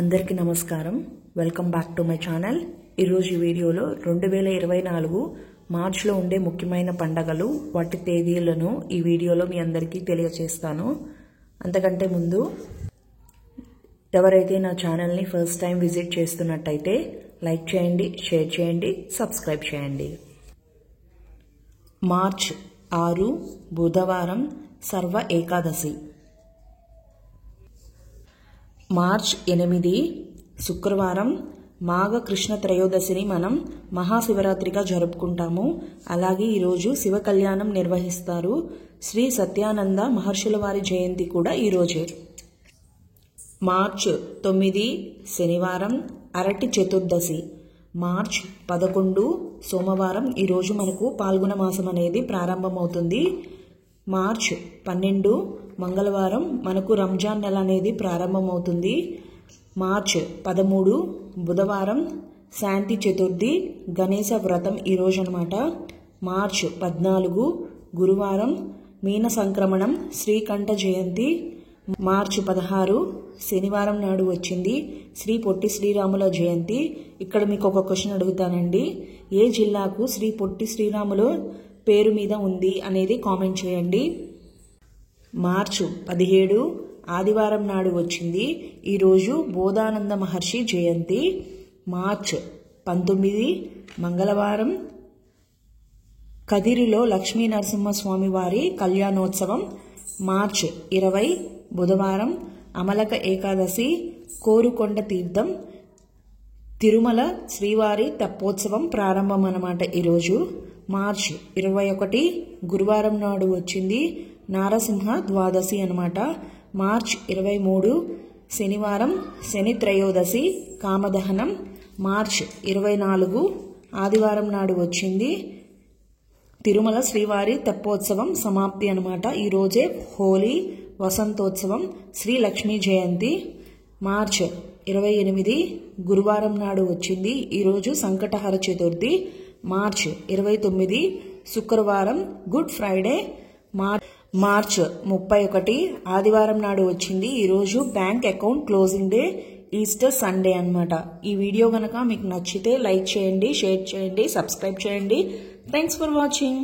అందరికీ నమస్కారం. Welcome back to my channel. ఈరోజు వీడియోలో 2024 మార్చిలో ఉండే ముఖ్యమైన పండగలు వాటి తేదీలను ఈ వీడియోలో మీ అందరికీ తెలియజేస్తాను. అంతకంటే ముందు ఎవరైతే నా ఛానల్ని ఫస్ట్ టైం విజిట్ చేస్తున్నట్టయితే లైక్ చేయండి, షేర్ చేయండి, సబ్స్క్రైబ్ చేయండి. మార్చ్ 6 బుధవారం సర్వ ఏకాదశి. మార్చ్ 8 శుక్రవారం మాఘ కృష్ణ త్రయోదశిని మనం మహాశివరాత్రిగా జరుపుకుంటాము. అలాగే ఈరోజు శివ కళ్యాణం నిర్వహిస్తారు. శ్రీ సత్యానంద మహర్షుల వారి జయంతి కూడా ఈరోజే. మార్చ్ 9 శనివారం అరటి చతుర్దశి. మార్చ్ 11 సోమవారం ఈరోజు మనకు పాల్గొన మాసం అనేది ప్రారంభమవుతుంది. మార్చ్ 12 మంగళవారం మనకు రంజాన్ నెల అనేది ప్రారంభమవుతుంది. మార్చ్ 13 బుధవారం శాంతి చతుర్థి గణేశ వ్రతం ఈరోజు అనమాట. మార్చ్ 14 గురువారం మీన సంక్రమణం శ్రీకంఠ జయంతి. మార్చ్ 16 శనివారం నాడు వచ్చింది శ్రీ పొట్టి శ్రీరాముల జయంతి. ఇక్కడ మీకు ఒక క్వశ్చన్ అడుగుతానండి, ఏ జిల్లాకు శ్రీ పొట్టి శ్రీరాములు పేరు మీద ఉంది అనేది కామెంట్ చేయండి. మార్చ్ 17 ఆదివారం నాడు వచ్చింది ఈరోజు బోధానంద మహర్షి జయంతి. మార్చ్ 19 మంగళవారం కదిరిలో లక్ష్మీ నరసింహస్వామి వారి కళ్యాణోత్సవం. మార్చ్ 20 బుధవారం అమలక ఏకాదశి కోరుకొండ తీర్థం తిరుమల శ్రీవారి తెప్పోత్సవం ప్రారంభం అన్నమాట ఈరోజు. మార్చ్ 21 గురువారం నాడు వచ్చింది నారసింహ ద్వాదశి అనమాట. మార్చ్ 23 శనివారం శని త్రయోదశి కామదహనం. మార్చ్ 24 ఆదివారం నాడు వచ్చింది తిరుమల శ్రీవారి తెప్పోత్సవం సమాప్తి అనమాట. ఈరోజే హోలీ వసంతోత్సవం శ్రీ లక్ష్మీ జయంతి. మార్చ్ 28 గురువారం నాడు వచ్చింది ఈరోజు సంకటహర చతుర్థి. మార్చ్ 29 శుక్రవారం గుడ్ ఫ్రైడే. మార్చ్ 31 ఆదివారం నాడు వచ్చింది ఈరోజు bank account closing day, Easter Sunday అన్నమాట. ఈ వీడియో కనుక మీకు నచ్చితే లైక్ చేయండి, షేర్ చేయండి, సబ్స్క్రైబ్ చేయండి. Thanks for watching.